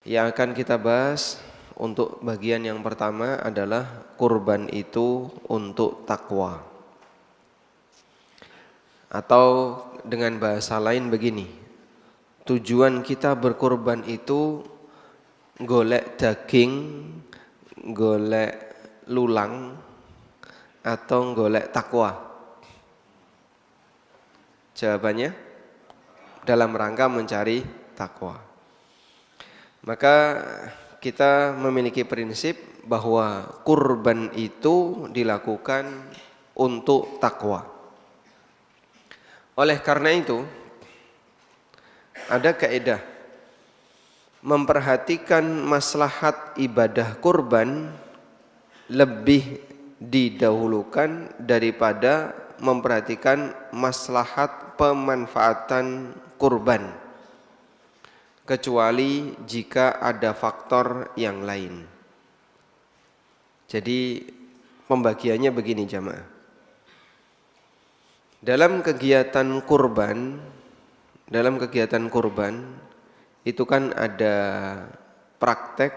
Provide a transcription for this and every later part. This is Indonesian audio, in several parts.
Yang akan kita bahas untuk bagian yang pertama adalah kurban itu untuk takwa. Atau dengan bahasa lain begini, tujuan kita berkurban itu golek daging, golek lulang, atau golek takwa. Jawabannya dalam rangka mencari takwa. Maka kita memiliki prinsip bahwa kurban itu dilakukan untuk takwa. Oleh karena itu, ada kaidah memperhatikan maslahat ibadah kurban lebih didahulukan daripada memperhatikan maslahat pemanfaatan kurban, kecuali jika ada faktor yang lain. Jadi pembagiannya begini jamaah. Dalam kegiatan kurban itu kan ada praktek,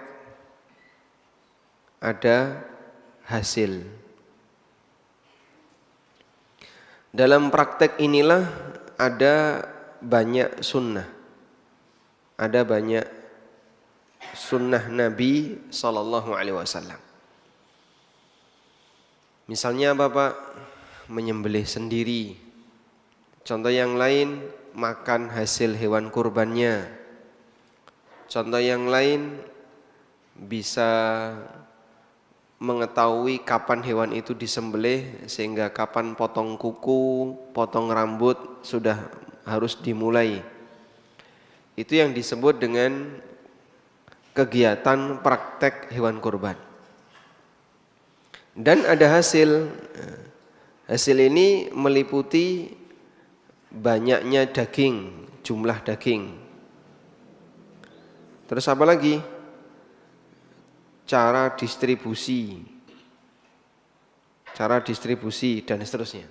ada hasil. Dalam praktek inilah ada banyak sunnah. Ada banyak sunnah Nabi SAW. Misalnya Bapak menyembelih sendiri. Contoh yang lain, makan hasil hewan kurbannya. Contoh yang lain, bisa mengetahui kapan hewan itu disembelih, sehingga kapan potong kuku, potong rambut sudah harus dimulai. Itu yang disebut dengan kegiatan praktek hewan kurban. Dan ada hasil. Hasil ini meliputi banyaknya daging, jumlah daging. Terus apa lagi? Cara distribusi dan seterusnya.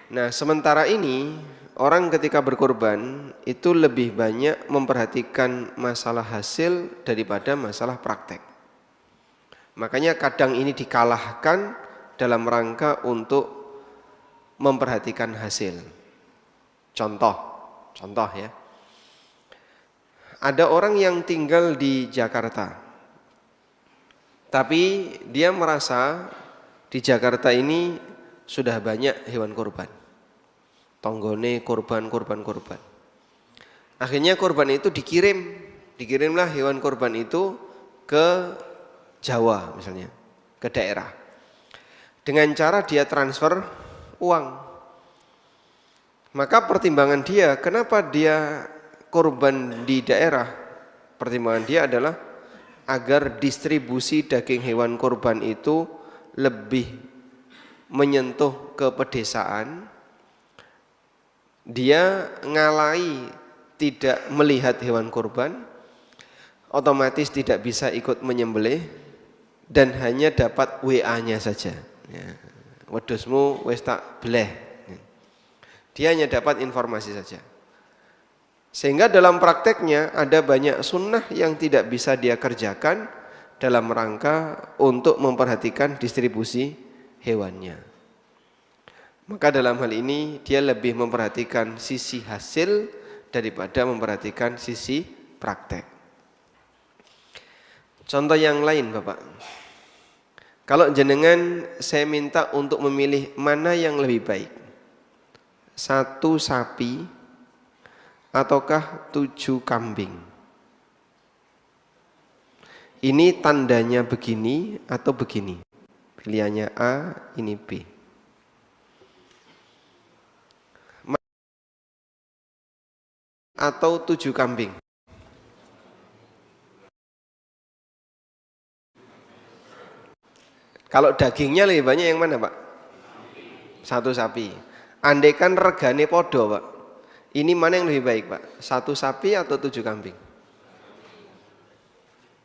Nah, sementara ini orang ketika berkorban itu lebih banyak memperhatikan masalah hasil daripada masalah praktek. Makanya kadang ini dikalahkan dalam rangka untuk memperhatikan hasil. Contoh ya. Ada orang yang tinggal di Jakarta, tapi dia merasa di Jakarta ini sudah banyak hewan kurban. Tonggone kurban. Akhirnya kurban itu dikirimlah hewan kurban itu ke Jawa misalnya, ke daerah. Dengan cara dia transfer uang. Maka pertimbangan dia, kenapa dia kurban di daerah? Pertimbangan dia adalah agar distribusi daging hewan kurban itu lebih menyentuh ke pedesaan. Dia ngalai tidak melihat hewan kurban, otomatis tidak bisa ikut menyembelih dan hanya dapat WA-nya saja. Ya, wedhusmu wis tak bleh. Dia hanya dapat informasi saja. Sehingga dalam prakteknya ada banyak sunnah yang tidak bisa dia kerjakan dalam rangka untuk memperhatikan distribusi hewannya. Maka dalam hal ini dia lebih memperhatikan sisi hasil daripada memperhatikan sisi praktek. Contoh yang lain Bapak. Kalau jenengan saya minta untuk memilih mana yang lebih baik, 1 sapi ataukah 7 kambing? Ini tandanya begini atau begini? Pilihannya A, ini B. Atau 7 kambing? Kalau dagingnya lebih banyak yang mana Pak? 1 sapi. Andaikan regane podo Pak, ini mana yang lebih baik Pak? 1 sapi atau 7 kambing?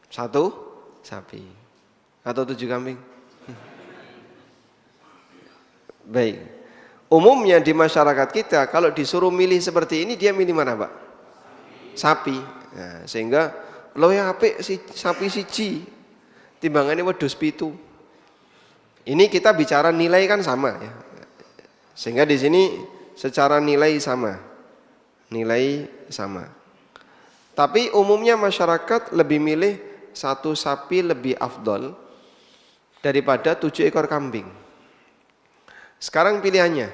1 sapi atau 7 kambing? Baik. Umumnya di masyarakat kita kalau disuruh milih seperti ini, dia milih mana Pak? Sapi. Nah, sehingga luwih apik si sapi siji timbangane wedhus 7. Ini kita bicara nilai kan sama ya. Sehingga di sini secara nilai sama. Nilai sama. Tapi umumnya masyarakat lebih milih satu sapi lebih afdol daripada 7 ekor kambing. Sekarang pilihannya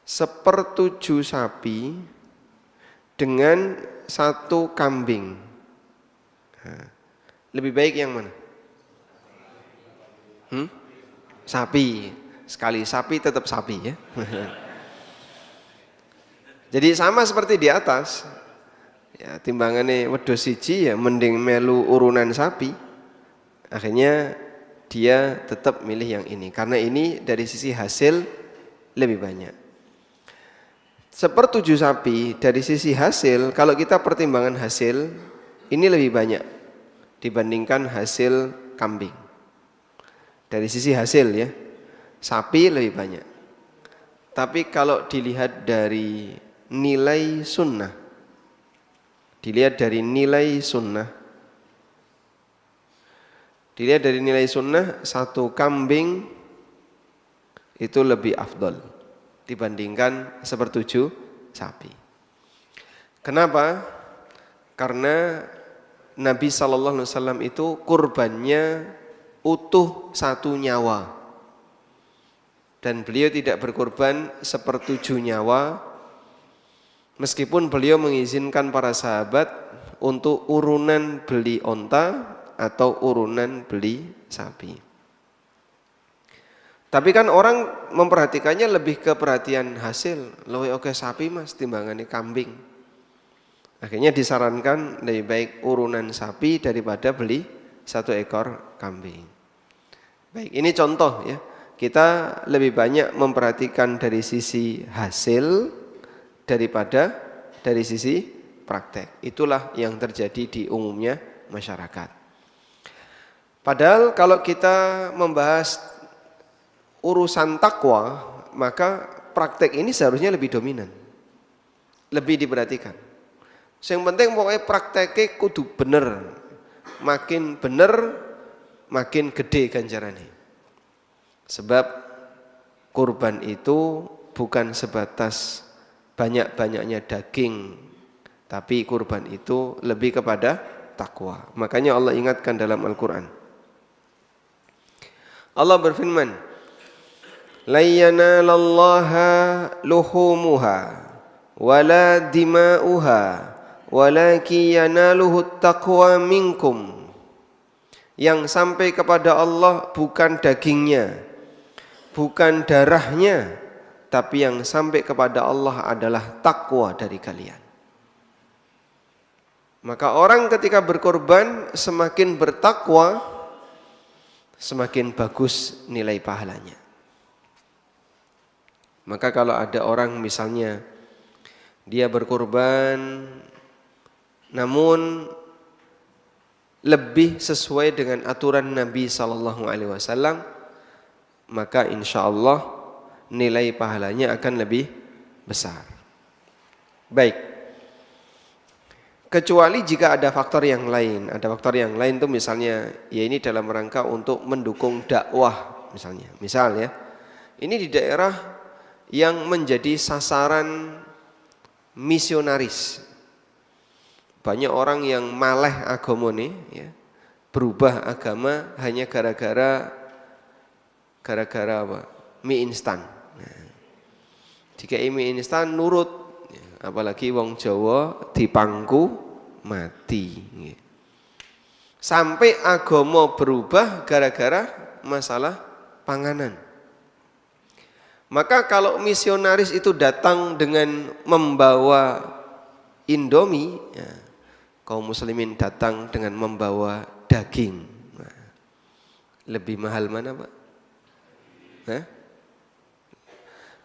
1/7 sapi dengan 1 kambing. Lebih baik yang mana? Sapi. Sekali sapi tetap sapi ya. Jadi sama seperti di atas. Ya, timbangannya wedhus siji ya mending melu urunan sapi. Akhirnya dia tetap milih yang ini karena ini dari sisi hasil lebih banyak. 1/7 sapi dari sisi hasil, kalau kita pertimbangan hasil ini lebih banyak dibandingkan hasil kambing. Dari sisi hasil ya, sapi lebih banyak. Tapi kalau dilihat dari nilai sunnah, dilihat dari nilai sunnah, 1 kambing itu lebih afdol dibandingkan 1/7 sapi. Kenapa? Karena Nabi SAW itu kurbannya utuh 1 nyawa. Dan beliau tidak berkorban 1/7 nyawa. Meskipun beliau mengizinkan para sahabat untuk urunan beli onta atau urunan beli sapi. Tapi kan orang memperhatikannya lebih ke perhatian hasil. Luwih oke sapi mas timbangane kambing. Akhirnya disarankan lebih baik urunan sapi daripada beli 1 ekor kambing. Baik, ini contoh ya. Kita lebih banyak memperhatikan dari sisi hasil daripada dari sisi praktek. Itulah yang terjadi di umumnya masyarakat. Padahal kalau kita membahas urusan takwa, maka praktek ini seharusnya lebih dominan, lebih diperhatikan. Yang penting pokoknya prakteknya kudu bener, makin bener makin gede ganjarannya. Sebab kurban itu bukan sebatas banyak-banyaknya daging, tapi kurban itu lebih kepada takwa. Makanya Allah ingatkan dalam Al-Quran. Allah berfirman, "La yanalallaha luhumuha wala dima'uha walaki yanaluhu taqwa minkum." Yang sampai kepada Allah bukan dagingnya, bukan darahnya, tapi yang sampai kepada Allah adalah takwa dari kalian. Maka orang ketika berkorban semakin bertakwa, semakin bagus nilai pahalanya. Maka kalau ada orang misalnya dia berkorban namun lebih sesuai dengan aturan Nabi SAW, maka insya Allah nilai pahalanya akan lebih besar. Baik, kecuali jika ada faktor yang lain. Ada faktor yang lain itu misalnya, ya ini dalam rangka untuk mendukung dakwah misalnya. Misal ya, ini di daerah yang menjadi sasaran misionaris. Banyak orang yang maleh agamane ya, berubah agama hanya gara-gara apa? Mie instan. Nah, jika mie instan nurut, ya, apalagi wong Jawa dipangku mati. Ya. Sampai agama berubah gara-gara masalah panganan. Maka kalau misionaris itu datang dengan membawa Indomie, ya, kaum muslimin datang dengan membawa daging. Nah, lebih mahal mana Pak?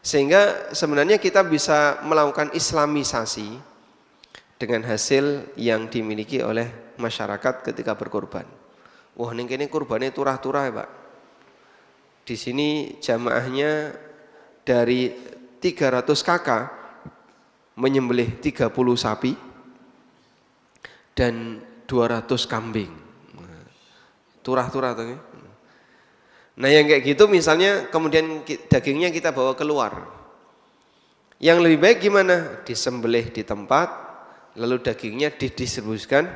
Sehingga sebenarnya kita bisa melakukan islamisasi dengan hasil yang dimiliki oleh masyarakat ketika berkorban. Wah, ning kene kurbane turah-turah ya Pak. Di sini jamaahnya dari 300 kakak menyembelih 30 sapi dan 200 kambing. Turah-turah tuh. Nah yang kayak gitu misalnya kemudian dagingnya kita bawa keluar. Yang lebih baik gimana? Disembelih di tempat, lalu dagingnya didistribusikan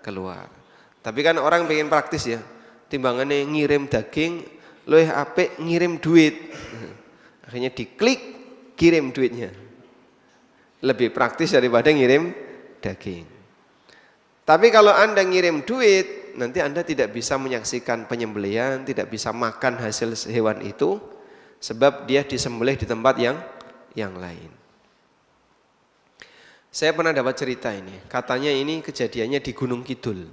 keluar. Tapi kan orang pengen praktis ya, timbangannya ngirim daging, luwih apik ngirim duit. Akhirnya diklik, kirim duitnya. Lebih praktis daripada ngirim daging. Tapi kalau Anda ngirim duit, nanti Anda tidak bisa menyaksikan penyembelihan, tidak bisa makan hasil hewan itu, sebab dia disembelih di tempat yang lain. Saya pernah dapat cerita ini, katanya ini kejadiannya di Gunung Kidul.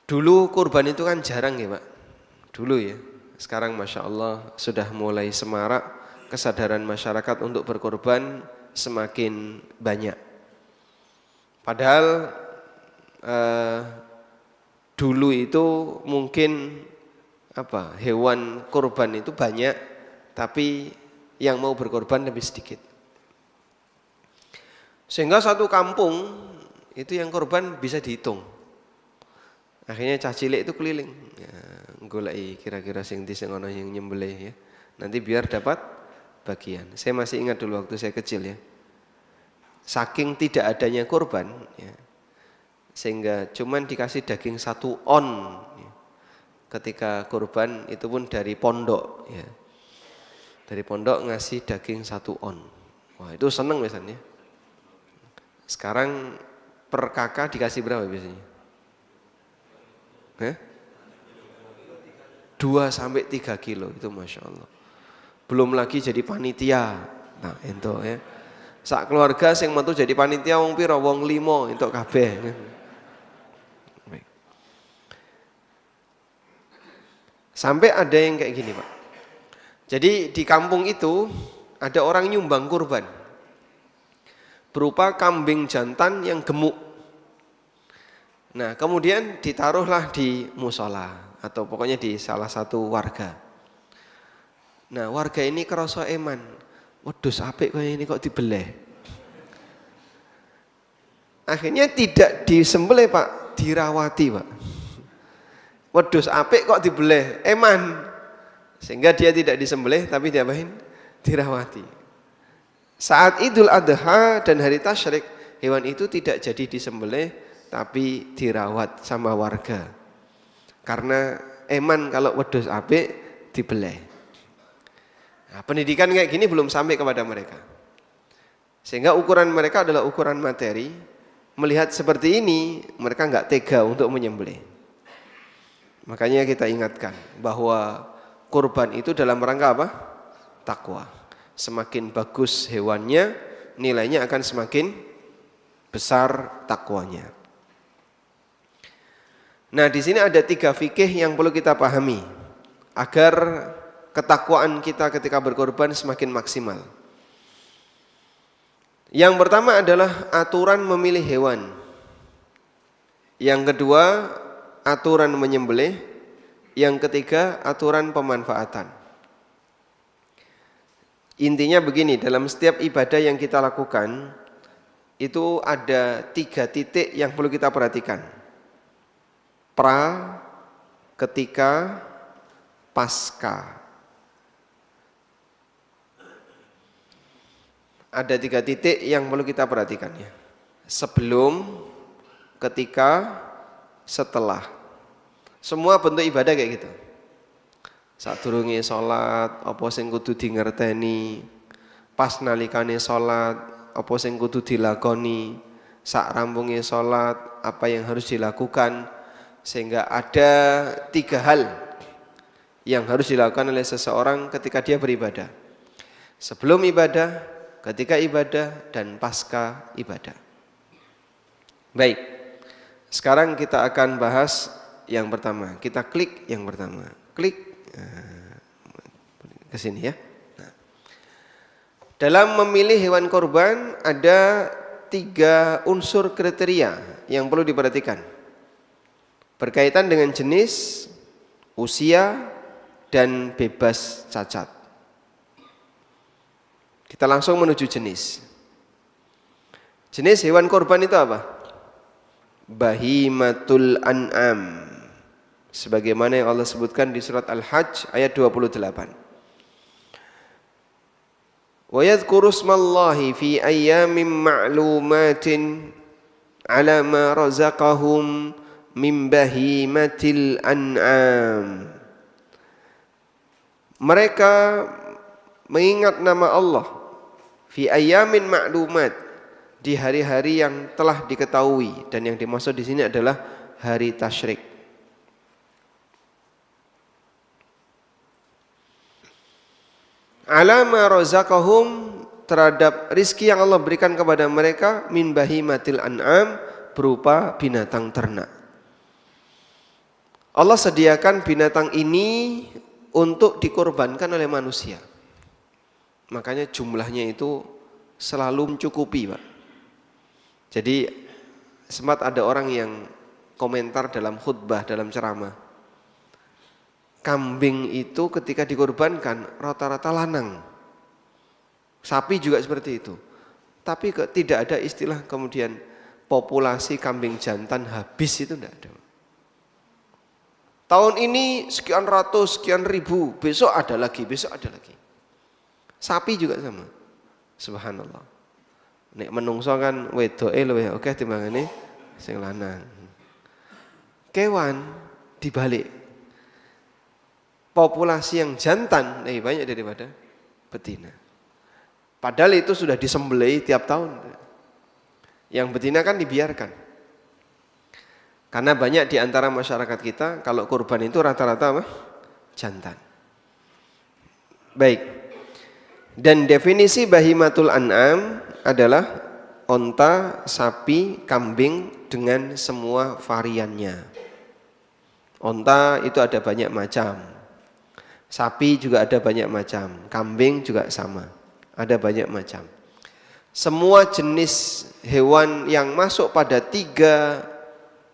Dulu kurban itu kan jarang ya Pak, dulu ya. Sekarang Masya Allah sudah mulai semarak, kesadaran masyarakat untuk berkorban semakin banyak. Padahal dulu itu mungkin hewan kurban itu banyak, tapi yang mau berkorban lebih sedikit. Sehingga satu kampung itu yang korban bisa dihitung. Akhirnya cah cilik itu keliling, golek kira-kira sing ndi sing ana yang nyembelih ya. Nanti biar dapat bagian. Saya masih ingat dulu waktu saya kecil ya. Saking tidak adanya kurban ya, sehingga cuman dikasih daging 1 on ya. Ketika kurban itu pun dari pondok ya. Dari pondok ngasih daging 1 on. Wah, itu seneng biasanya. Sekarang per kakak dikasih berapa biasanya? 2-3 kilo itu Masya Allah. Belum lagi jadi panitia. Nah itu ya. Sak keluarga sing metu jadi panitia wong pira? Wong 5 entuk kabeh. Sampai ada yang kayak gini Pak. Jadi di kampung itu ada orang nyumbang kurban berupa kambing jantan yang gemuk. Nah kemudian ditaruhlah di musola atau pokoknya di salah satu warga. Nah warga ini kerasa eman, wedhus apik kaya ini kok dibeleh. Akhirnya tidak disembelih Pak, dirawati Pak. Wedhus apik kok dibeleh, eman. Sehingga dia tidak disembelih tapi diapain? Dirawati. Saat Idul Adha dan hari tasyrik, hewan itu tidak jadi disembelih tapi dirawat sama warga. Karena eman kalau wedhus apik dibeleh. Nah, pendidikan kayak gini belum sampai kepada mereka. Sehingga ukuran mereka adalah ukuran materi. Melihat seperti ini, mereka enggak tega untuk menyembelih. Makanya kita ingatkan bahwa kurban itu dalam rangka apa? Takwa. Semakin bagus hewannya, nilainya akan semakin besar takwanya. Nah, di sini ada 3 fikih yang perlu kita pahami agar ketakwaan kita ketika berkorban semakin maksimal. Yang pertama adalah aturan memilih hewan. Yang kedua, aturan menyembelih. Yang ketiga, aturan pemanfaatan. Intinya begini, dalam setiap ibadah yang kita lakukan itu ada 3 titik yang perlu kita perhatikan. Pra, ketika, pasca. Ada 3 titik yang perlu kita perhatikan ya. Sebelum, ketika, setelah. Semua bentuk ibadah kayak gitu. Sadurunge salat, apa sing kudu dingerteni, pas nalikane salat, apa sing kudu dilakoni, sak rampunge salat, apa yang harus dilakukan, sehingga ada 3 hal yang harus dilakukan oleh seseorang ketika dia beribadah. Sebelum ibadah, ketika ibadah, dan pasca ibadah. Baik, sekarang kita akan bahas yang pertama. Kita klik yang pertama. Klik ke sini ya. Nah, dalam memilih hewan korban ada 3 unsur kriteria yang perlu diperhatikan. Berkaitan dengan jenis, usia, dan bebas cacat. Kita langsung menuju jenis. Jenis hewan korban itu apa? bahimatul an'am, sebagaimana yang Allah sebutkan di surat Al-Hajj ayat 28. Wa yadhkuru ismallahi fi ayyamin ma'lumatin ala ma razaqahum min bahimatil an'am. Mereka mengingat nama Allah fi ayyamin ma'lumat, di hari-hari yang telah diketahui, dan yang dimaksud di sini adalah hari tasyrik. Ala ma razaqahum, terhadap rizki yang Allah berikan kepada mereka, min bahimatil an'am, berupa binatang ternak. Allah sediakan binatang ini untuk dikorbankan oleh manusia. Makanya jumlahnya itu selalu mencukupi, Pak. Jadi sempat ada orang yang komentar dalam khutbah, dalam ceramah, kambing itu ketika dikorbankan rata-rata lanang, sapi juga seperti itu. Tapi tidak ada istilah kemudian populasi kambing jantan habis, itu tidak ada. Tahun ini sekian ratus, sekian ribu, besok ada lagi, besok ada lagi. Sapi juga sama, subhanallah. Nek menungso kan wedoke luwih akeh timbangane sing lanang. Kewan dibalik, populasi yang jantan lebih banyak daripada betina. Padahal itu sudah disembelih tiap tahun. Yang betina kan dibiarkan. Karena banyak di antara masyarakat kita kalau kurban itu rata-rata apa? Jantan. Baik. Dan definisi bahimatul an'am adalah onta, sapi, kambing dengan semua variannya. Onta itu ada banyak macam. Sapi juga ada banyak macam. Kambing juga sama. Ada banyak macam. Semua jenis hewan yang masuk pada 3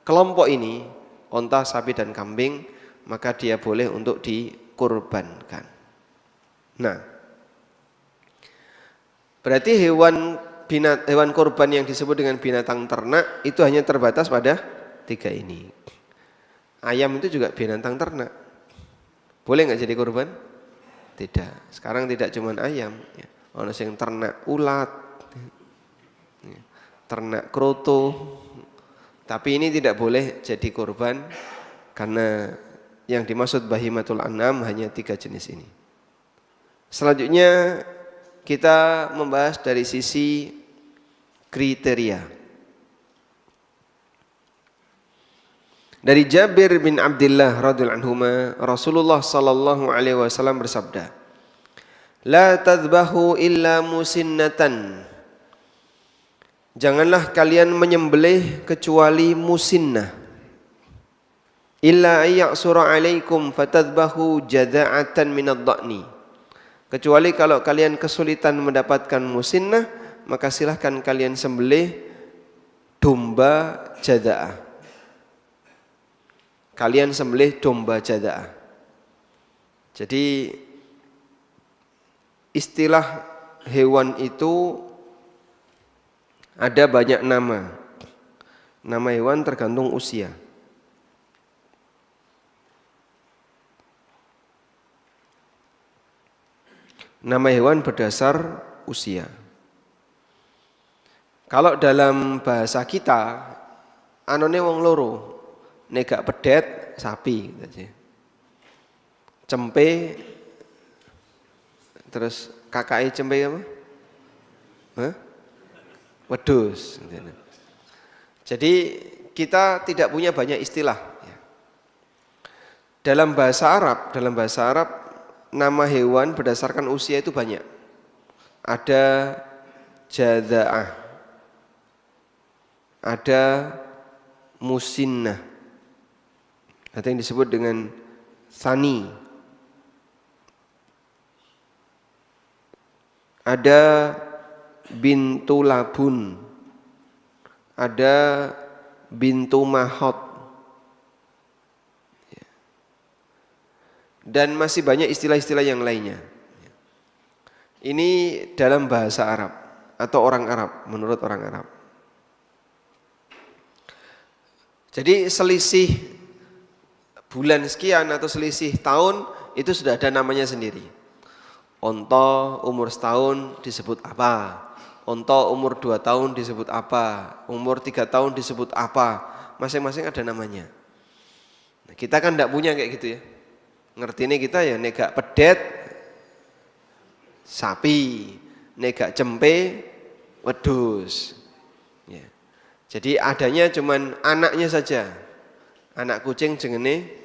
kelompok ini, onta, sapi, dan kambing, maka dia boleh untuk dikurbankan. Nah, berarti hewan kurban yang disebut dengan binatang ternak itu hanya terbatas pada 3 ini. Ayam itu juga binatang ternak. Boleh nggak jadi kurban? Tidak. Sekarang tidak cuma ayam, ono sing ternak ulat, ternak kroto. Tapi ini tidak boleh jadi kurban karena yang dimaksud bahimatul an'am hanya 3 jenis ini. Selanjutnya kita membahas dari sisi kriteria. Dari Jabir bin Abdullah radhiyallahu anhuma, Rasulullah sallallahu alaihi wasallam bersabda, "La tadhbahu illa musinnatan." Janganlah kalian menyembelih kecuali musinnah. Illa ayyasura alaikum fatadhbahu jada'atan minad dha'ni. Kecuali kalau kalian kesulitan mendapatkan musinnah, maka silahkan kalian sembelih domba jada'ah. Kalian sembelih domba jada'ah. Jadi istilah hewan itu ada banyak nama. Nama hewan tergantung usia. Nama hewan berdasar usia. Kalau dalam bahasa kita, anone wong loro, nek gak pedet sapi gitu aja. Cempe, terus kakake cempe apa? Hah? Wedhus. Jadi kita tidak punya banyak istilah. Dalam bahasa Arab nama hewan berdasarkan usia itu banyak. Ada jada'ah, ada musinnah, ada yang disebut dengan thani, ada bintu labun, ada bintu mahot, dan masih banyak istilah-istilah yang lainnya. Ini dalam bahasa Arab atau orang Arab, menurut orang Arab. Jadi selisih bulan sekian atau selisih tahun itu sudah ada namanya sendiri. Onto umur setahun disebut apa? Onto umur 2 tahun disebut apa? Umur 3 tahun disebut apa? Masing-masing ada namanya. Nah, kita kan tidak punya kayak gitu ya. Ngerti ini kita ya negak pedet sapi, negak cempe wedus. Ya. Jadi adanya cuman anaknya saja. Anak kucing jenenge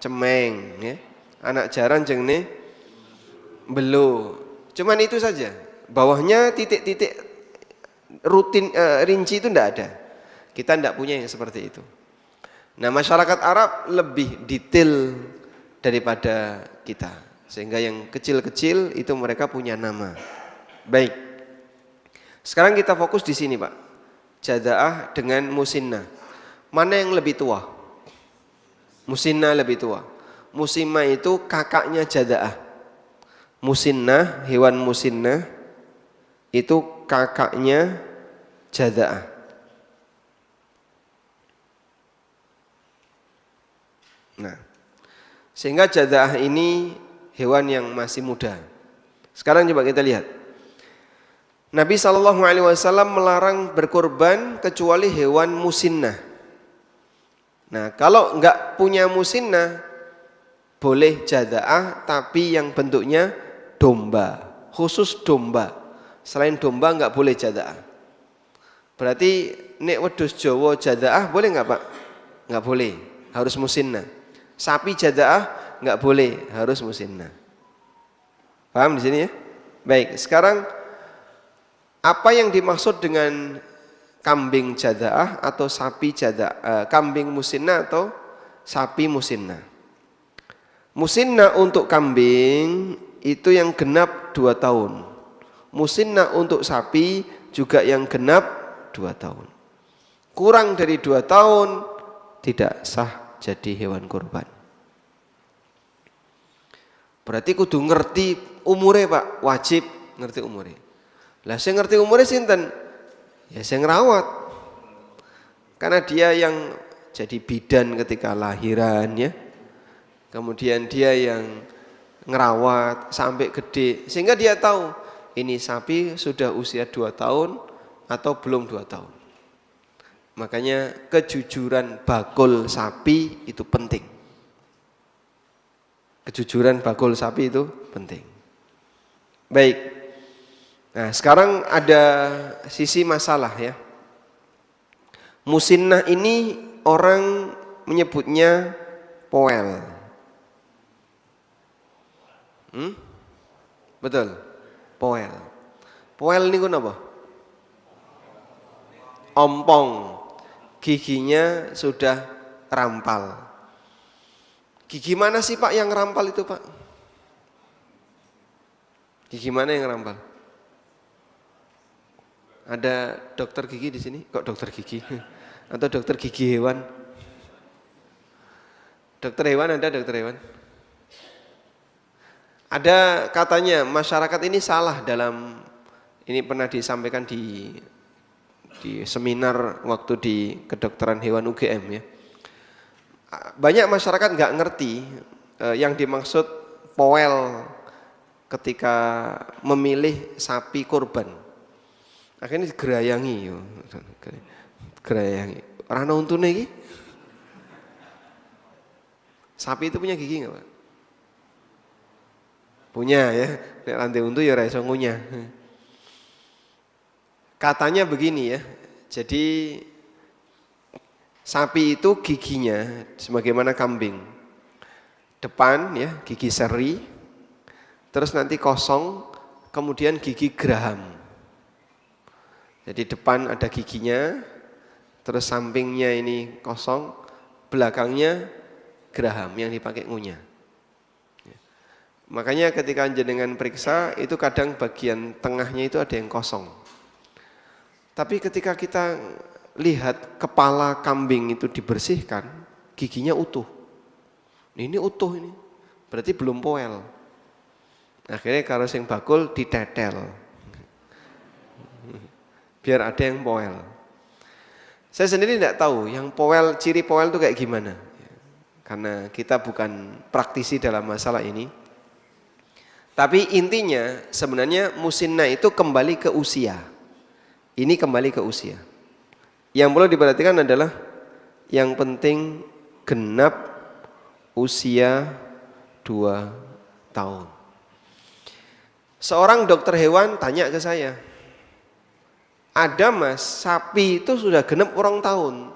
cemeng, ya. Anak jaran jenenge belo. Cuman itu saja. Bawahnya titik-titik rutin rinci itu tidak ada. Kita tidak punya yang seperti itu. Nah, masyarakat Arab lebih detail daripada kita. Sehingga yang kecil-kecil itu mereka punya nama. Baik. Sekarang kita fokus di sini, Pak. Jada'ah dengan musinnah. Mana yang lebih tua? Musinnah lebih tua. Musinnah itu kakaknya jada'ah. Musinnah, hewan musinnah itu kakaknya jada'ah. Nah, sehingga jada'ah ini hewan yang masih muda. Sekarang coba kita lihat. Nabi SAW melarang berkorban kecuali hewan musinnah. Nah, kalau enggak punya musinnah, boleh jada'ah tapi yang bentuknya domba, khusus domba. Selain domba enggak boleh jada'ah. Berarti nek wedhus Jawa jada'ah boleh enggak, Pak? Enggak boleh, harus musinnah. Sapi jada'ah enggak boleh, harus musinnah. Paham di sini ya? Baik, sekarang apa yang dimaksud dengan kambing jada'ah atau sapi jada'ah, kambing musinnah atau sapi musinnah? Musinnah untuk kambing itu yang genap 2 tahun. Musinnah untuk sapi juga yang genap 2 tahun. Kurang dari 2 tahun tidak sah jadi hewan kurban. Berarti kudu ngerti umure, Pak, wajib ngerti umure. Lah saya ngerti umure sinten? Ya saya ngerawat. Karena dia yang jadi bidan ketika lahiran ya. Kemudian dia yang ngerawat sampai gede sehingga dia tahu ini sapi sudah usia 2 tahun atau belum 2 tahun. Makanya kejujuran bakul sapi itu penting. Kejujuran bakul sapi itu penting. Baik. Nah, sekarang ada sisi masalah ya. Musinnah ini orang menyebutnya poel. Betul? Poel. Poel ini apa? Ompong. Giginya sudah rampal. Gigi mana sih, Pak, yang rampal itu, Pak? Gigi mana yang rampal? Ada dokter gigi di sini? Kok dokter gigi? Atau dokter gigi hewan? Dokter hewan ada dokter hewan? Ada katanya masyarakat ini salah dalam, ini pernah disampaikan di seminar waktu di kedokteran hewan UGM ya. Banyak masyarakat nggak ngerti yang dimaksud poel ketika memilih sapi kurban. Akhirnya digerayangi, gerayangi. Rana untune iki. Sapi itu punya gigi nggak, Pak? Punya ya. Nek rantai untu ya ora iso ngunyah. Katanya begini ya. Jadi sapi itu giginya sebagaimana kambing. Depan ya gigi seri, terus nanti kosong, kemudian gigi geraham. Jadi depan ada giginya, terus sampingnya ini kosong, belakangnya geraham yang dipakai ngunyah. Ya. Makanya ketika jenengan periksa itu kadang bagian tengahnya itu ada yang kosong. Tapi ketika kita lihat kepala kambing itu dibersihkan, giginya utuh. Ini utuh ini, berarti belum poel. Akhirnya kalau sing bakul ditetel. Biar ada yang poel. Saya sendiri tidak tahu yang powel, ciri powel itu kayak gimana. Karena kita bukan praktisi dalam masalah ini. Tapi intinya sebenarnya musinnah itu kembali ke usia. Ini kembali ke usia. Yang perlu diperhatikan adalah yang penting genap usia 2 tahun. Seorang dokter hewan tanya ke saya, ada mas, sapi itu sudah genep 2 tahun,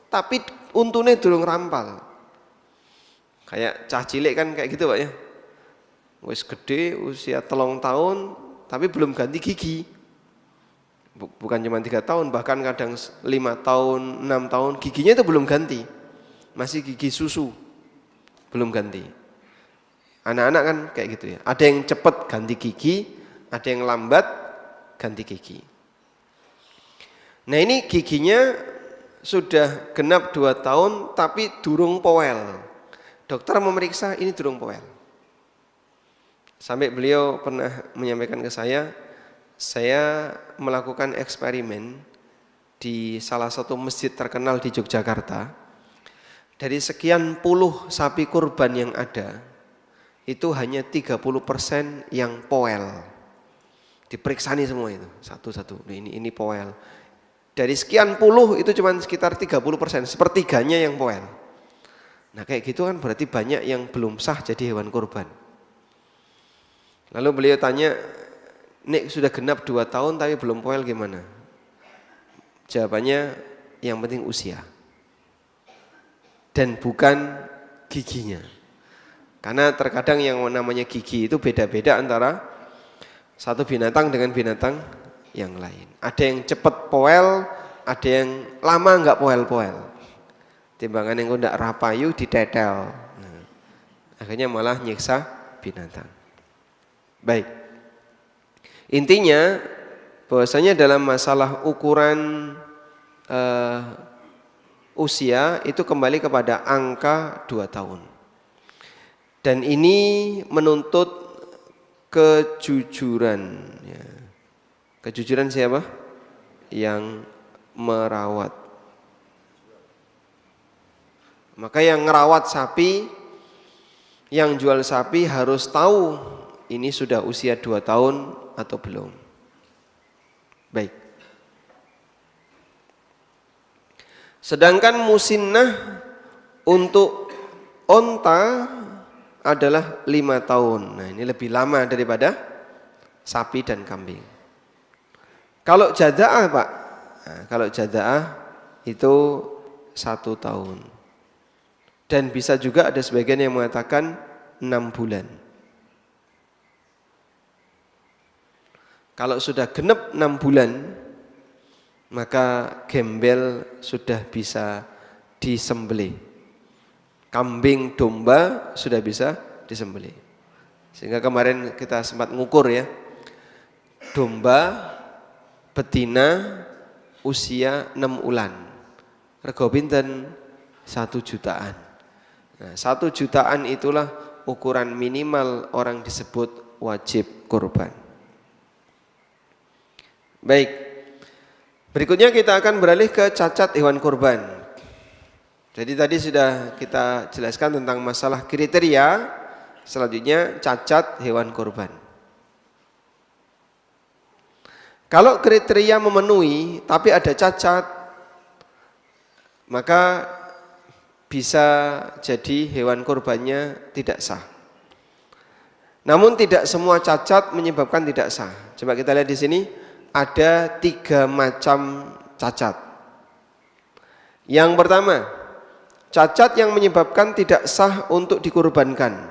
tapi untune durung rampal. Kayak cah cilik kan kayak gitu Pak ya. Wis gede usia 3 tahun, tapi belum ganti gigi. Bukan cuma 3 tahun, bahkan kadang 5 tahun, 6 tahun, giginya itu belum ganti. Masih gigi susu, belum ganti. Anak-anak kan kayak gitu ya. Ada yang cepat ganti gigi, ada yang lambat ganti gigi. Nah ini giginya sudah genap 2 tahun tapi durung powel. Dokter memeriksa ini durung powel. Sampai beliau pernah menyampaikan ke saya melakukan eksperimen di salah satu masjid terkenal di Yogyakarta. Dari sekian puluh sapi kurban yang ada, itu hanya 30% yang powel. Diperiksani semua itu, satu-satu. Ini powel. Dari sekian puluh itu cuma sekitar 30%, sepertiganya yang powel. Nah kayak gitu kan berarti banyak yang belum sah jadi hewan kurban. Lalu beliau tanya, Nek sudah genap 2 tahun tapi belum powel gimana? Jawabannya yang penting usia. Dan bukan giginya. Karena terkadang yang namanya gigi itu beda-beda antara satu binatang dengan binatang yang lain. Ada yang cepat powel, ada yang lama enggak powel-powel. Timbangan yang enggak rapayu ditetel. Nah, akhirnya malah nyiksa binatang. Baik. Intinya bahwasanya dalam masalah ukuran usia itu kembali kepada angka 2 tahun. Dan ini menuntut kejujuran ya. Kejujuran siapa? Yang merawat. Maka yang ngerawat sapi, yang jual sapi harus tahu ini sudah usia 2 tahun atau belum. Baik. Sedangkan musinnah untuk onta adalah 5 tahun. Nah ini lebih lama daripada sapi dan kambing. Kalau jada'ah Pak, nah, kalau jada'ah itu 1 tahun. Dan bisa juga ada sebagian yang mengatakan 6 bulan. Kalau sudah genep 6 bulan, maka gembel sudah bisa disembelih. Kambing, domba sudah bisa disembelih. Sehingga kemarin kita sempat ngukur ya. Domba betina usia 6 bulan. Rego pinten 1 jutaan. Nah, 1 jutaan itulah ukuran minimal orang disebut wajib kurban. Baik. Berikutnya kita akan beralih ke cacat hewan kurban. Jadi tadi sudah kita jelaskan tentang masalah kriteria, selanjutnya cacat hewan kurban. Kalau kriteria memenuhi tapi ada cacat, maka bisa jadi hewan kurbannya tidak sah. Namun tidak semua cacat menyebabkan tidak sah. Coba kita lihat di sini, ada 3 macam cacat. Yang pertama, cacat yang menyebabkan tidak sah untuk dikurbankan.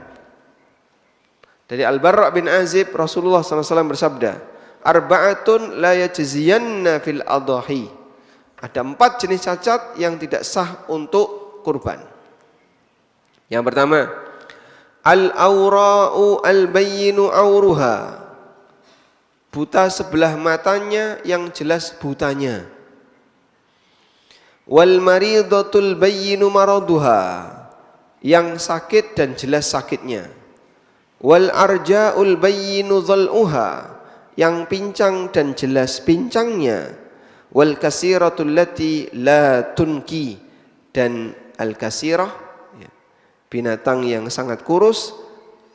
Dari Al-Barra bin Azib, Rasulullah SAW bersabda, Arba'atun la yajziyanna fil adhahi. Ada 4 jenis cacat yang tidak sah untuk kurban. Yang pertama, al-awra'u al-bayyinu awruha. Buta sebelah matanya yang jelas butanya. Wal maridatul bayyinu maraduha. Yang sakit dan jelas sakitnya. Wal arja'ul bayyinu dhal'uha. Yang pincang dan jelas pincangnya. Wal kasiratul lati la tunki, dan al kasirah ya, binatang yang sangat kurus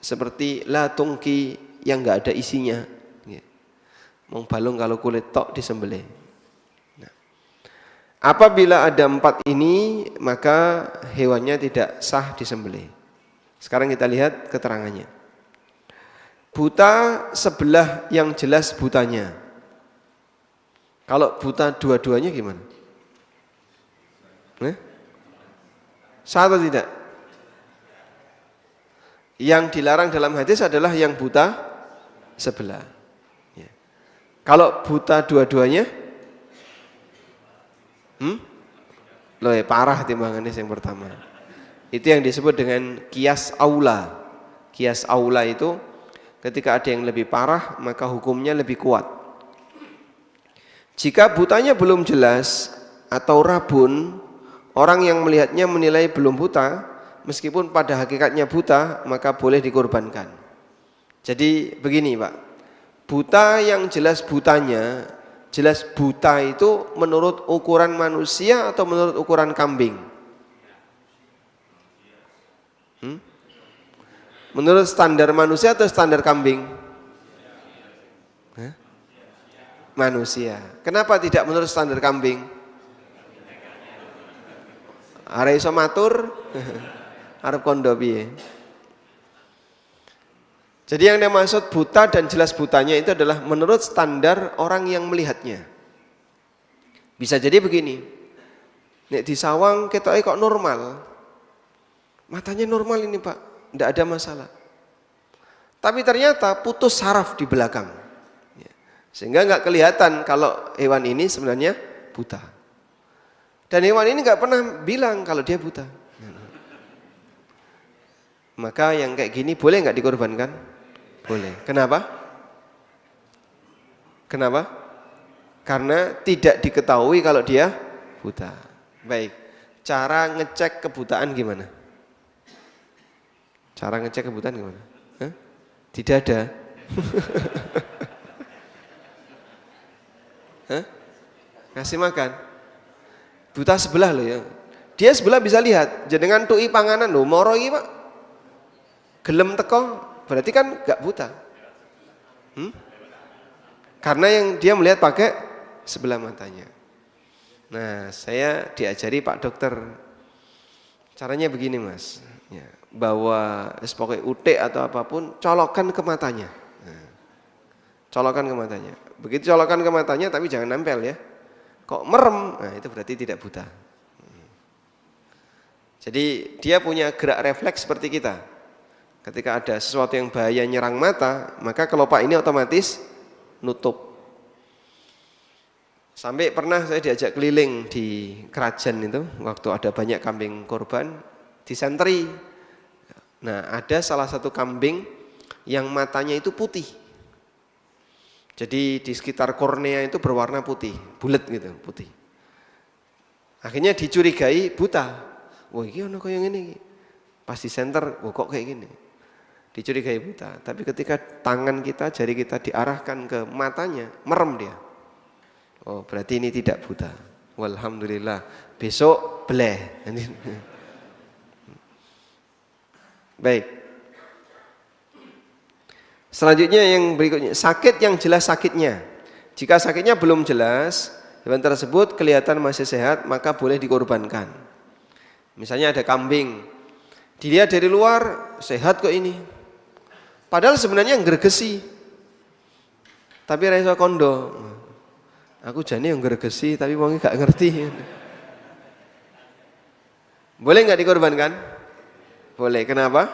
seperti la tunki yang enggak ada isinya ya. Mau balung kalau kulit tok disembelih. Nah, apabila ada 4 ini maka hewannya tidak sah disembelih. Sekarang kita lihat keterangannya. Buta sebelah yang jelas butanya. Kalau buta dua-duanya gimana? Sah atau tidak? Yang dilarang dalam hadis adalah yang buta sebelah. Ya. Kalau buta dua-duanya, loh ya, parah timbangannya yang pertama. Itu yang disebut dengan kias aula. Kias aula itu ketika ada yang lebih parah maka hukumnya lebih kuat. Jika butanya belum jelas atau rabun, orang yang melihatnya menilai belum buta, meskipun pada hakikatnya buta, maka boleh dikorbankan. Jadi begini Pak, buta yang jelas butanya, jelas buta itu menurut ukuran manusia atau menurut ukuran kambing? Menurut standar manusia atau standar kambing? Manusia. Kenapa tidak menurut standar kambing? Are iso matur arep kondo piye? Jadi yang dimaksud buta dan jelas butanya itu adalah menurut standar orang yang melihatnya. Bisa jadi begini. Nek di sawang ketoke kok normal. Matanya normal ini Pak, tidak ada masalah. Tapi ternyata putus saraf di belakang. Sehingga nggak kelihatan kalau hewan ini sebenarnya buta. Dan hewan ini nggak pernah bilang kalau dia buta. Maka yang kayak gini boleh nggak dikorbankan? Boleh. Kenapa? Kenapa? Karena tidak diketahui kalau dia buta. Baik. Cara ngecek kebutaan gimana? Cara ngecek kebutaan gimana? Tidak ada. Ngasih makan. Buta sebelah loh ya. Dia sebelah bisa lihat. Jenengan tu'i panganan loh, moro iki Pak. Gelem teko, berarti kan enggak buta. Karena yang dia melihat pakai sebelah matanya. Nah, saya diajari Pak Dokter. Caranya begini Mas. Ya, bawa pokoknya utek atau apapun, colokan ke matanya. Nah, colokan ke matanya. Begitu colokan ke matanya tapi jangan nempel ya. Kok merem, nah itu berarti tidak buta. Jadi dia punya gerak refleks seperti kita. Ketika ada sesuatu yang bahaya nyerang mata, maka kelopak ini otomatis nutup. Sampai pernah saya diajak keliling di kerajaan itu, waktu ada banyak kambing korban, disentri. Nah ada salah satu kambing yang matanya itu putih. Jadi di sekitar kornea itu berwarna putih, bulat gitu, putih. Akhirnya dicurigai buta. Wah, ini ono kayak gini. Pas di center, wah kok kayak gini. Dicurigai buta. Tapi ketika tangan kita, jari kita diarahkan ke matanya, merem dia. Oh, berarti ini tidak buta. Walhamdulillah. Besok bleh. Baik. Selanjutnya yang berikutnya, sakit yang jelas sakitnya. Jika sakitnya belum jelas, hewan tersebut kelihatan masih sehat, maka boleh dikorbankan. Misalnya ada kambing, dilihat dari luar sehat kok ini. Padahal sebenarnya nggergesi. Tapi ra iso kondo. Aku jane yang nggergesi tapi wong gak ngerti. Boleh enggak dikorbankan? Boleh. Kenapa?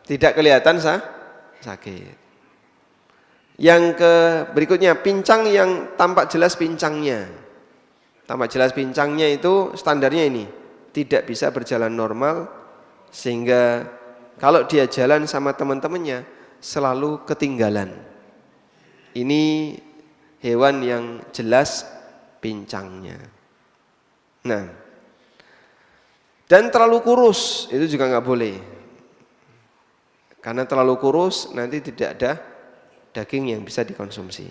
Tidak kelihatan sakit. Yang berikutnya, pincang yang tampak jelas pincangnya. Tampak jelas pincangnya itu standarnya ini, tidak bisa berjalan normal, sehingga kalau dia jalan sama teman-temannya selalu ketinggalan. Ini hewan yang jelas pincangnya. Nah, dan terlalu kurus itu juga nggak boleh. Karena terlalu kurus nanti tidak ada daging yang bisa dikonsumsi.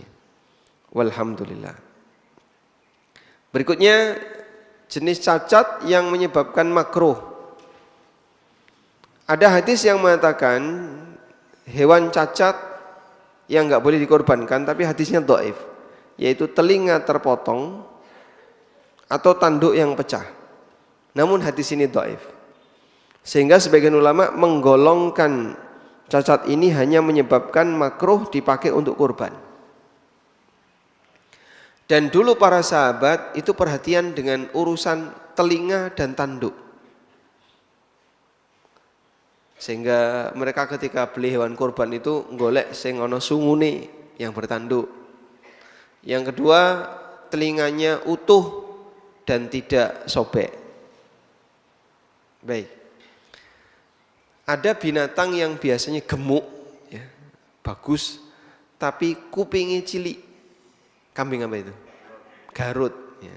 Walhamdulillah. Berikutnya jenis cacat yang menyebabkan makruh. Ada hadis yang mengatakan hewan cacat yang nggak boleh dikorbankan, tapi hadisnya dhaif, yaitu telinga terpotong atau tanduk yang pecah. Namun hadis ini dhaif, sehingga sebagian ulama menggolongkan cacat ini hanya menyebabkan makruh dipakai untuk kurban. Dan dulu para sahabat itu perhatian dengan urusan telinga dan tanduk, sehingga mereka ketika beli hewan kurban itu golek sing ana sungune yang bertanduk. Yang kedua, telinganya utuh dan tidak sobek. Baik. Ada binatang yang biasanya gemuk, ya, bagus, tapi kupingnya cilik. Kambing apa itu? Garut. Ya.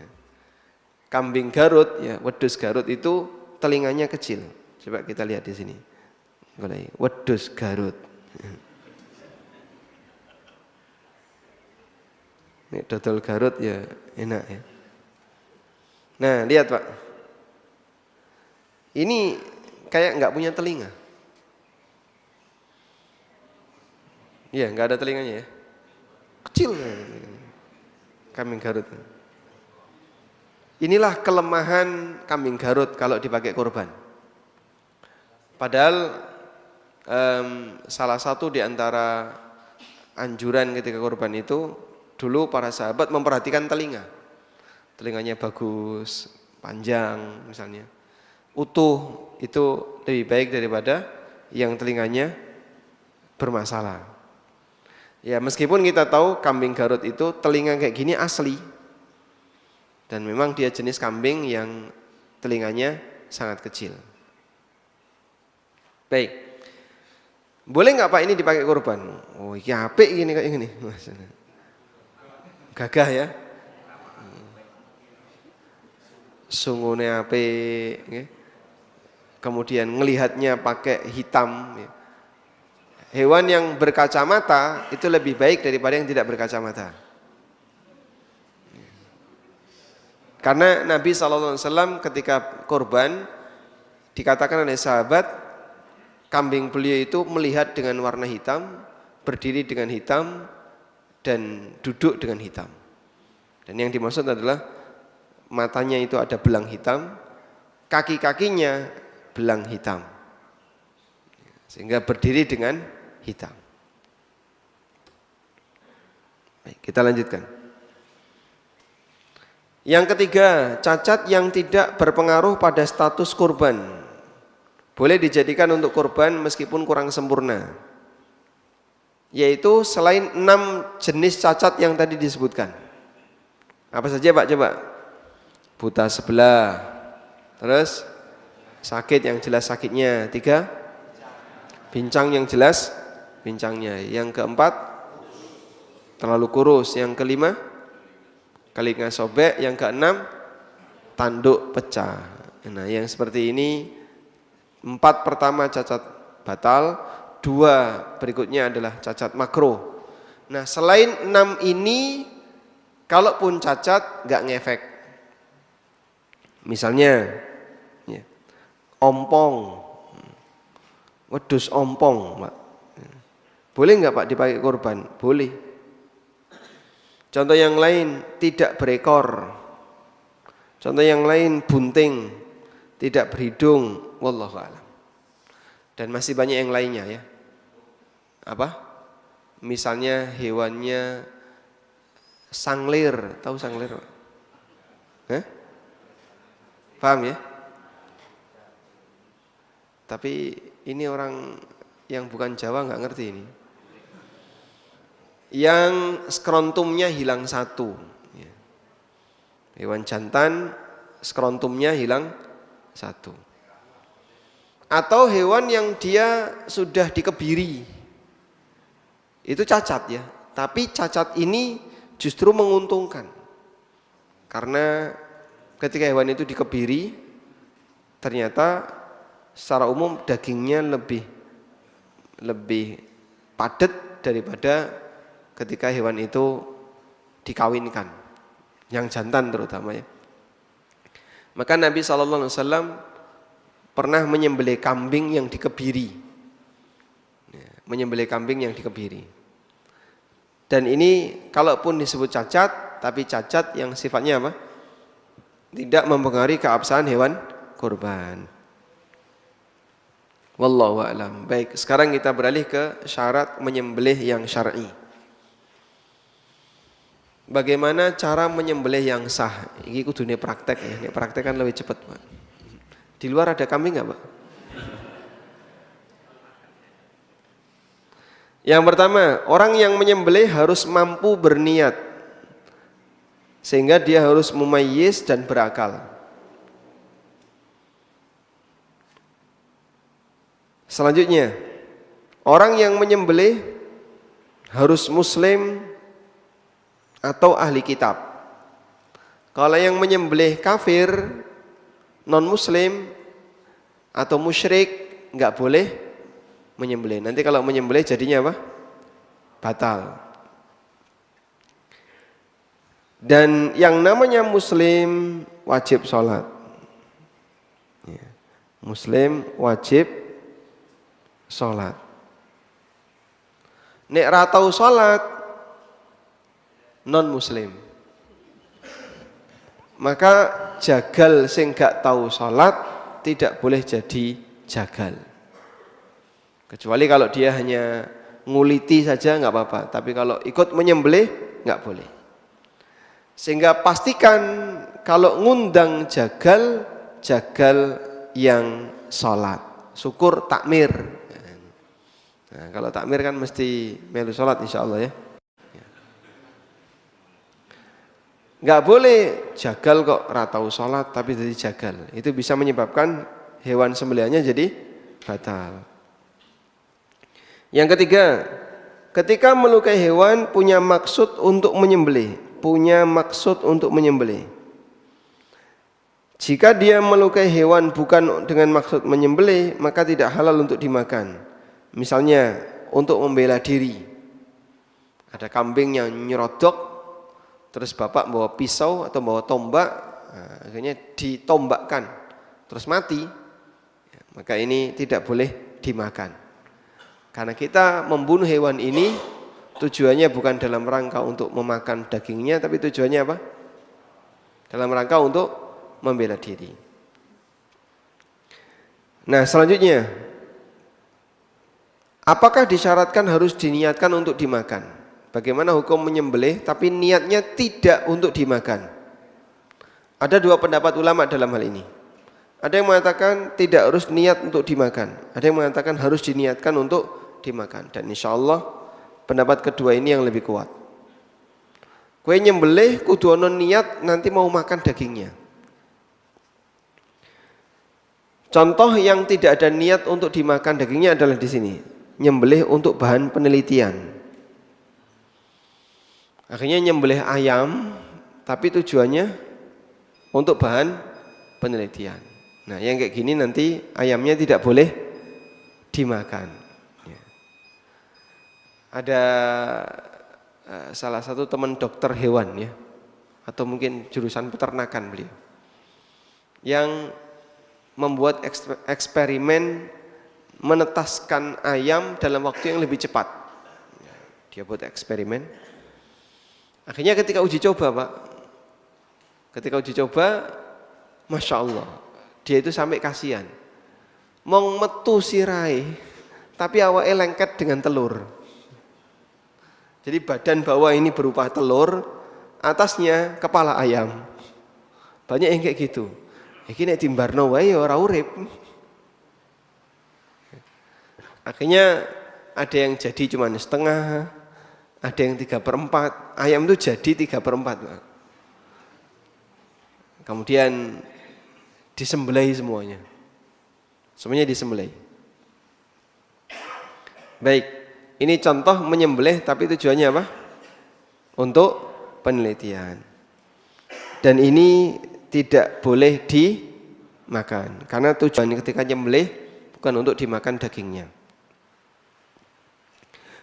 Kambing Garut, ya, wedhus Garut itu telinganya kecil. Coba kita lihat di sini. Wedhus Garut. Ini dodol Garut ya enak ya. Nah lihat Pak, ini kayak nggak punya telinga. Iya nggak ada telinganya ya, kecil. Kambing Garut. Inilah kelemahan kambing Garut kalau dipakai kurban. Padahal salah satu di antara anjuran ketika kurban itu, dulu para sahabat memperhatikan telinga. Telinganya bagus, panjang misalnya, utuh, itu lebih baik daripada yang telinganya bermasalah. Ya meskipun kita tahu kambing Garut itu telinga kayak gini asli, dan memang dia jenis kambing yang telinganya sangat kecil. Baik, boleh nggak Pak ini dipakai kurban? Oh ini apik gini kayak gini, gagah ya, sungune apik, kemudian ngelihatnya pakai hitam. Hewan yang berkacamata itu lebih baik daripada yang tidak berkacamata. Karena Nabi SAW ketika kurban dikatakan oleh sahabat, kambing beliau itu melihat dengan warna hitam, berdiri dengan hitam, dan duduk dengan hitam. Dan yang dimaksud adalah matanya itu ada belang hitam, kaki-kakinya belang hitam, sehingga berdiri dengan hitam. Baik, kita lanjutkan. Yang ketiga, cacat yang tidak berpengaruh pada status kurban. Boleh dijadikan untuk kurban meskipun kurang sempurna. Yaitu selain 6 jenis cacat yang tadi disebutkan. Apa saja Pak coba? Buta sebelah. Terus sakit yang jelas sakitnya. 3, pincang yang jelas pincangnya. Yang keempat, terlalu kurus. Yang kelima, telinga sobek. Yang keenam, tanduk pecah. Nah yang seperti ini, 4 pertama cacat batal, 2 berikutnya adalah cacat makruh. Nah selain 6 ini, kalaupun cacat nggak ngefek. Misalnya ya, ompong, wedhus ompong Pak, boleh nggak Pak dipakai kurban? Boleh. Contoh yang lain, tidak berekor. Contoh yang lain, bunting, tidak berhidung, wallahu a'lam. Dan masih banyak yang lainnya ya. Apa? Misalnya hewannya sanglir, tahu sanglir? Paham ya? Tapi ini orang yang bukan Jawa nggak ngerti ini. Yang skrontumnya hilang 1. Hewan jantan skrontumnya hilang 1. Atau hewan yang dia sudah dikebiri, itu cacat ya. Tapi cacat ini justru menguntungkan, karena ketika hewan itu dikebiri, ternyata secara umum dagingnya lebih padat daripada ketika hewan itu dikawinkan. yang jantan terutama ya. Maka Nabi SAW pernah menyembelih kambing yang dikebiri, menyembelih kambing yang dikebiri. Dan ini kalaupun disebut cacat, tapi cacat yang sifatnya apa? Tidak mempengaruhi keabsahan hewan kurban. Wallahu a'lam. Baik, sekarang kita beralih ke syarat menyembelih yang syar'i. Bagaimana cara menyembelih yang sah? Ini kudune praktek ya. Ini praktek kan lebih cepat, Pak. Di luar ada kambing nggak, Pak? Yang pertama, orang yang menyembelih harus mampu berniat, sehingga dia harus mumayyiz dan berakal. Selanjutnya, orang yang menyembelih harus muslim atau ahli kitab. Kalau yang menyembelih kafir, non muslim atau musyrik nggak boleh menyembelih. Nanti kalau menyembelih jadinya apa? Batal. Dan yang namanya muslim wajib sholat. Muslim wajib sholat. Nek ra tau sholat non muslim, maka jagal sing gak tahu sholat tidak boleh jadi jagal, kecuali kalau dia hanya nguliti saja nggak apa-apa, tapi kalau ikut menyembelih nggak boleh. Sehingga pastikan kalau ngundang jagal, jagal yang sholat, syukur takmir. Nah, kalau takmir kan mesti melu sholat insya Allah ya. Nggak boleh jagal kok ratau sholat tapi jadi jagal. Itu bisa menyebabkan hewan sembelihannya jadi batal. Yang ketiga, ketika melukai hewan punya maksud untuk menyembelih, Jika dia melukai hewan bukan dengan maksud menyembelih, maka tidak halal untuk dimakan. Misalnya untuk membela diri. Ada kambing yang nyerodok, terus bapak bawa pisau atau bawa tombak, akhirnya ditombakkan, terus mati, maka ini tidak boleh dimakan. Karena kita membunuh hewan ini tujuannya bukan dalam rangka untuk memakan dagingnya, tapi tujuannya apa? Dalam rangka untuk membela diri. Nah selanjutnya, apakah disyaratkan harus diniatkan untuk dimakan? Bagaimana hukum menyembelih tapi niatnya tidak untuk dimakan? Ada dua pendapat ulama dalam hal ini. Ada yang mengatakan tidak harus niat untuk dimakan, ada yang mengatakan harus diniatkan untuk dimakan. Dan insya Allah pendapat kedua ini yang lebih kuat. Kue nyembelih kudu ono niat nanti mau makan dagingnya. Contoh yang tidak ada niat untuk dimakan dagingnya adalah di sini, nyembelih untuk bahan penelitian. Akhirnya nyembelih ayam, tapi tujuannya untuk bahan penelitian. Nah, yang kayak gini nanti ayamnya tidak boleh dimakan. Ya. Ada salah satu teman dokter hewan ya, atau mungkin jurusan peternakan beliau, yang membuat eksperimen menetaskan ayam dalam waktu yang lebih cepat. Dia buat eksperimen. Akhirnya ketika uji coba Pak, Masya Allah, dia itu sampai kasihan. Mau metu sirai, tapi awake lengket dengan telur. Jadi badan bawah ini berupa telur, atasnya kepala ayam. Banyak yang kayak gitu. Iki nek timbarno wae ya ora urip. Akhirnya ada yang jadi cuma setengah, ada yang 3/4, ayam itu jadi 3/4. Kemudian disembelih semuanya. Semuanya disembelih. Baik, ini contoh menyembelih tapi tujuannya apa? Untuk penelitian. Dan ini tidak boleh dimakan karena tujuan ketika nyembelih bukan untuk dimakan dagingnya.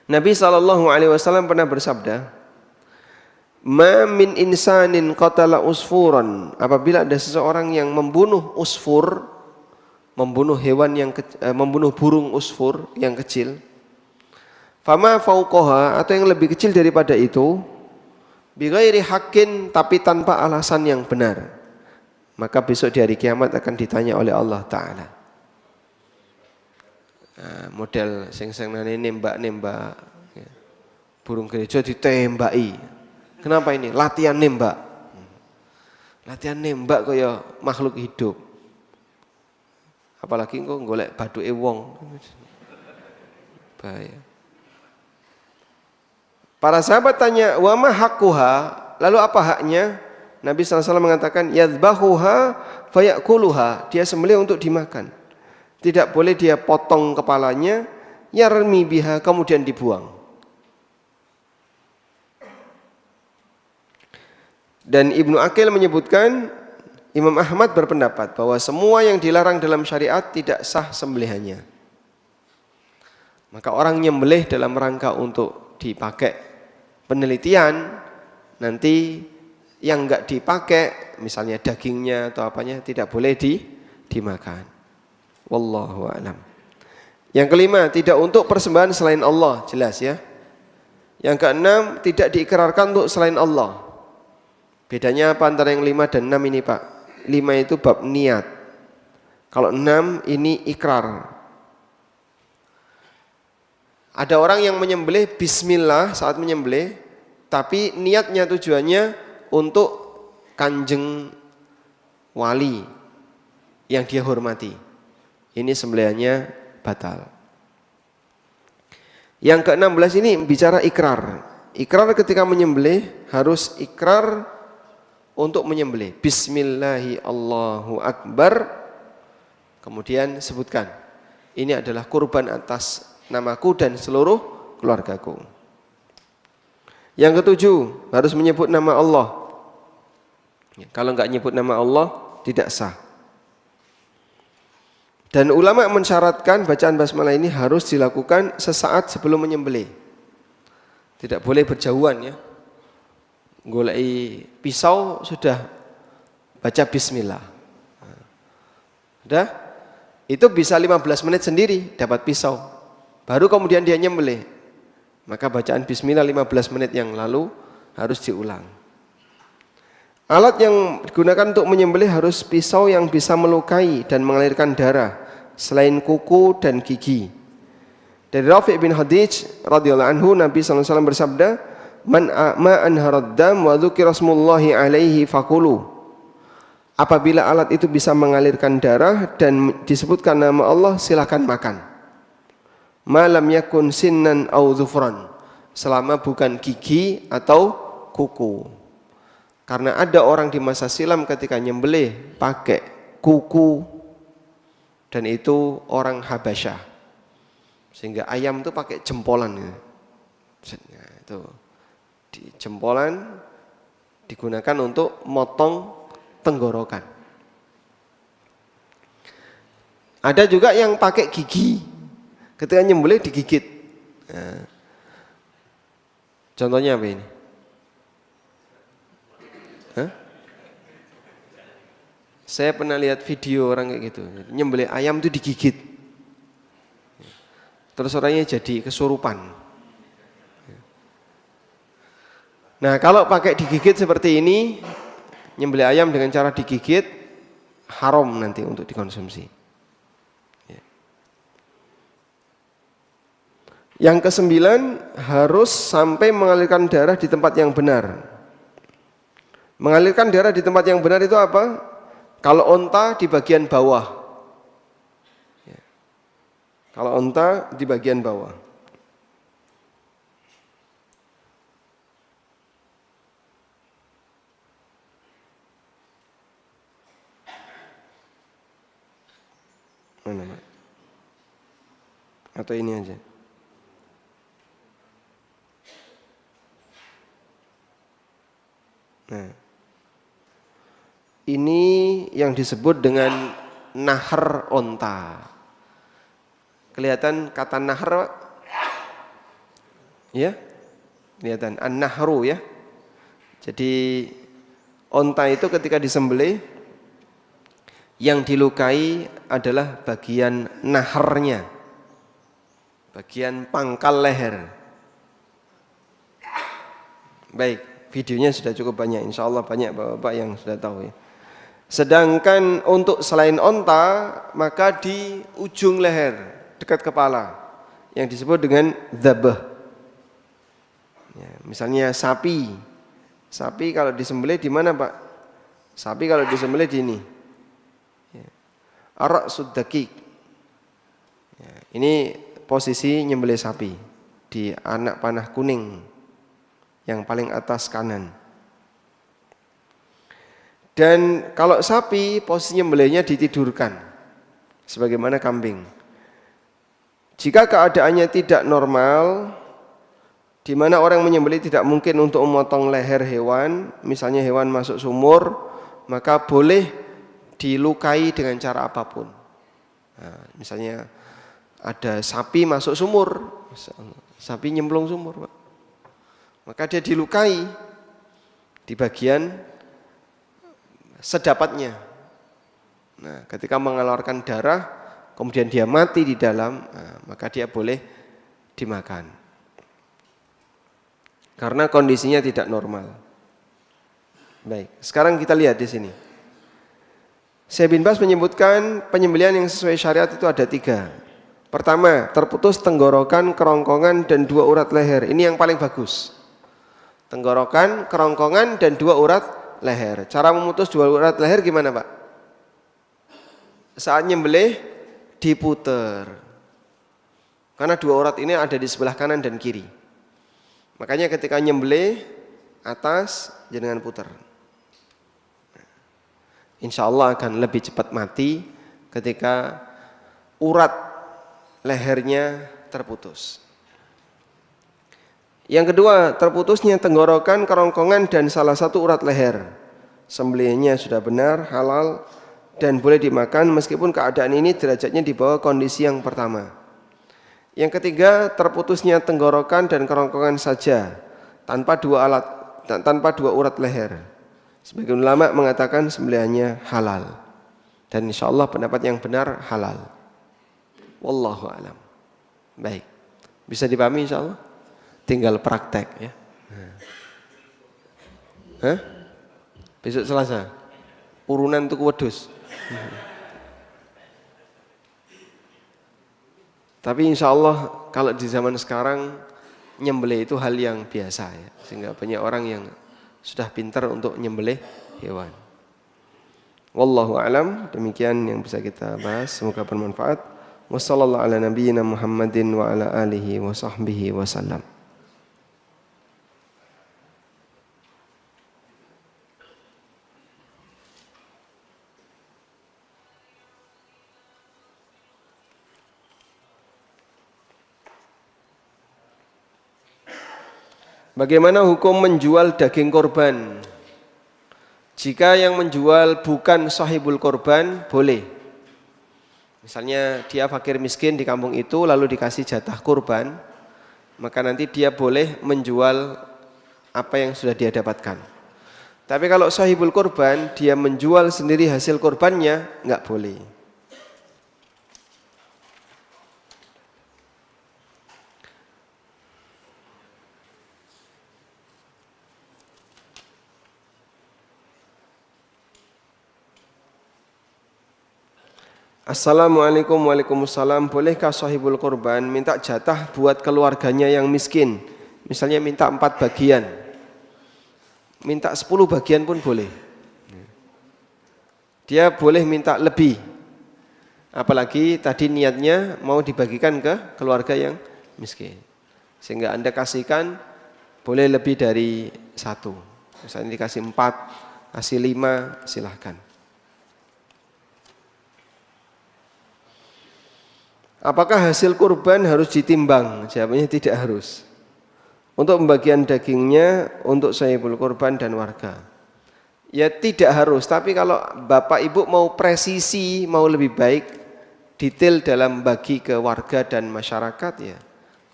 Nabi SAW pernah bersabda, Ma min insanin qatala usfuran, apabila ada seseorang yang membunuh usfur, membunuh hewan yang membunuh burung usfur yang kecil, fama fauqaha, atau yang lebih kecil daripada itu, bighairi haqqin, tapi tanpa alasan yang benar, maka besok di hari kiamat akan ditanya oleh Allah Ta'ala. Nah, model sing-singane nembak-nembak ya. Burung gereja ditembaki. Kenapa ini? Latihan nembak. Latihan nembak kaya makhluk hidup. Apalagi engko golek baduke wong. Bahaya. Para sahabat tanya, "Wa ma haqquha?" Lalu apa haknya? Nabi SAW mengatakan, "Yadhbahuha fayakuluha." Dia sembelih untuk dimakan. Tidak boleh dia potong kepalanya, yarmi biha, kemudian dibuang. Dan Ibnu Aqil menyebutkan, Imam Ahmad berpendapat bahwa semua yang dilarang dalam syariat tidak sah sembelihannya. Maka orang nyembelih dalam rangka untuk dipakai penelitian, nanti yang enggak dipakai, misalnya dagingnya atau apanya, tidak boleh dimakan. Wallahu a'lam. Yang kelima, tidak untuk persembahan selain Allah, jelas ya. Yang keenam, tidak diikrarkan untuk selain Allah. Bedanya apa antara yang 5 dan 6 ini Pak? 5 itu bab niat. Kalau 6 ini ikrar. Ada orang yang menyembelih bismillah saat menyembelih, tapi niatnya tujuannya untuk kanjeng wali yang dia hormati. Ini sembelihannya batal. Yang ke-16 ini bicara ikrar. Ikrar ketika menyembelih harus ikrar untuk menyembelih. Bismillahi Allahu Akbar. Kemudian sebutkan, ini adalah kurban atas namaku dan seluruh keluargaku. Yang ketujuh, harus menyebut nama Allah. Kalau enggak nyebut nama Allah, tidak sah. Dan ulama mensyaratkan bacaan basmalah ini harus dilakukan sesaat sebelum menyembelih. Tidak boleh berjauhan ya. Golei pisau sudah baca bismillah. Sudah? Itu bisa 15 menit sendiri dapat pisau. Baru kemudian dia nyembelih. Maka bacaan bismillah 15 menit yang lalu harus diulang. Alat yang digunakan untuk menyembelih harus pisau yang bisa melukai dan mengalirkan darah selain kuku dan gigi. Dari Rafi' bin Hadij radhiyallahu anhu, Nabi SAW bersabda, "Man anharad dam wa dzukira smullahi alaihi fakulu." Apabila alat itu bisa mengalirkan darah dan disebutkan nama Allah, silakan makan. Malam yakun sinnan au dzufran, selama bukan gigi atau kuku. Karena ada orang di masa silam ketika nyembelih pakai kuku, dan itu orang Habasyah. Sehingga ayam itu pakai jempolan gitu. Nah, itu. Di jempolan digunakan untuk motong tenggorokan. Ada juga yang pakai gigi, ketika nyembelih digigit. Nah, contohnya apa ini? Hah? Saya pernah lihat video orang kayak gitu, nyembelih ayam itu digigit. Terus orangnya jadi kesurupan. Nah, kalau pakai digigit seperti ini, nyembelih ayam dengan cara digigit, haram nanti untuk dikonsumsi. Yang kesembilan, harus sampai mengalirkan darah di tempat yang benar. Mengalirkan darah di tempat yang benar itu apa? Kalau onta di bagian bawah. Kalau onta di bagian bawah. Mana, Pak? Atau ini aja? Nah, ini yang disebut dengan nahar onta. Kelihatan kata nahar, Pak? Ya? Kelihatan an-nahru ya. Jadi onta itu ketika disembelih yang dilukai adalah bagian naharnya, bagian pangkal leher. Baik, videonya sudah cukup banyak, insya Allah banyak bapak-bapak yang sudah tahu ya. Sedangkan untuk selain onta, maka di ujung leher, dekat kepala, yang disebut dengan dzabah. Ya, misalnya sapi kalau disembelih di mana Pak? Sapi kalau disembelih di ini. Ya. Ar-ra'sud daqiq. Ya, ini posisi nyembelih sapi di anak panah kuning yang paling atas kanan. Dan kalau sapi posisi nyembelihnya ditidurkan sebagaimana kambing. Jika keadaannya tidak normal, di mana orang menyembelih tidak mungkin untuk memotong leher hewan, misalnya hewan masuk sumur, maka boleh dilukai dengan cara apapun. Nah, misalnya ada sapi masuk sumur, sapi nyemplung sumur, Pak. Maka dia dilukai di bagian sedapatnya. Nah, ketika mengeluarkan darah, kemudian dia mati di dalam, nah, maka dia boleh dimakan. Karena kondisinya tidak normal. Baik, sekarang kita lihat di sini. Syekh bin Baz menyebutkan penyembelihan yang sesuai syariat itu ada 3. Pertama, terputus tenggorokan, kerongkongan, dan 2 urat leher. Ini yang paling bagus. Tenggorokan, kerongkongan, dan 2 urat leher. Cara memutus 2 urat leher gimana Pak? Saat nyembelih diputer. Karena 2 urat ini ada di sebelah kanan dan kiri. Makanya ketika nyembelih atas jangan puter. Insya Allah akan lebih cepat mati ketika urat lehernya terputus. Yang kedua, terputusnya tenggorokan, kerongkongan, dan salah satu urat leher. Sembelihnya sudah benar, halal, dan boleh dimakan meskipun keadaan ini derajatnya di bawah kondisi yang pertama. Yang ketiga, terputusnya tenggorokan dan kerongkongan saja, tanpa 2 urat leher. Sebagian ulama mengatakan sembelihannya halal. Dan insya Allah pendapat yang benar halal. Wallahu a'lam. Baik, bisa dipahami insya Allah? Tinggal praktek ya. Hah? Besok Selasa. Urunan tuku wedhus. Tapi insya Allah kalau di zaman sekarang nyembelih itu hal yang biasa ya. Sehingga banyak orang yang sudah pintar untuk nyembelih hewan. Wallahu a'lam. Demikian yang bisa kita bahas. Semoga bermanfaat. Wassallallahu ala nabiyyina Muhammadin wa ala alihi wa sahbihi wasallam. Bagaimana hukum menjual daging korban? Jika yang menjual bukan sahibul korban, boleh. Misalnya dia fakir miskin di kampung itu lalu dikasih jatah korban, maka nanti dia boleh menjual apa yang sudah dia dapatkan. Tapi kalau sahibul korban, dia menjual sendiri hasil korbannya, enggak boleh. Assalamualaikum, waalaikumsalam. Bolehkah sahibul korban minta jatah buat keluarganya yang miskin? Misalnya minta 4 bagian, minta 10 bagian pun boleh. Dia boleh minta lebih. Apalagi tadi niatnya mau dibagikan ke keluarga yang miskin. Sehingga Anda kasihkan boleh lebih dari 1. Misalnya dikasih 4, kasih 5, silahkan. Apakah hasil kurban harus ditimbang? Jawabannya tidak harus. Untuk pembagian dagingnya untuk sahibul kurban dan warga. Ya tidak harus, tapi kalau Bapak Ibu mau presisi, mau lebih baik, detail dalam bagi ke warga dan masyarakat ya.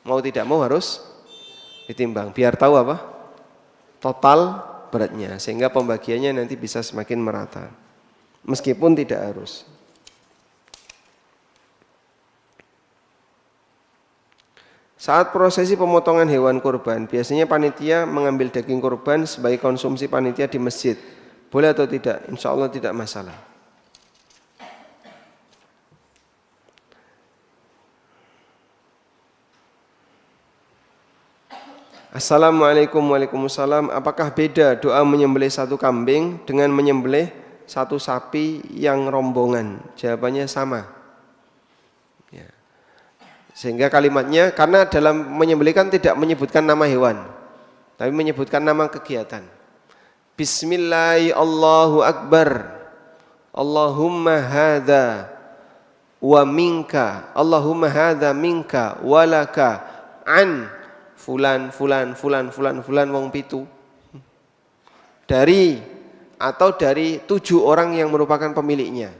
Mau tidak mau harus ditimbang. Biar tahu apa? Total beratnya, sehingga pembagiannya nanti bisa semakin merata, meskipun tidak harus. Saat prosesi pemotongan hewan kurban, biasanya panitia mengambil daging kurban sebagai konsumsi panitia di masjid. Boleh atau tidak? Insya Allah tidak masalah. Assalamualaikum waalaikumsalam. Apakah beda doa menyembelih satu kambing dengan menyembelih satu sapi yang rombongan? Jawabannya sama. Ya. Sehingga kalimatnya, karena dalam menyembelih kan tidak menyebutkan nama hewan, tapi menyebutkan nama kegiatan. Bismillah, Allahu Akbar, Allahumma hadza wa minka, Allahumma hadza minka walaka an fulan fulan fulan fulan fulan wong pitu, dari atau dari 7 orang yang merupakan pemiliknya.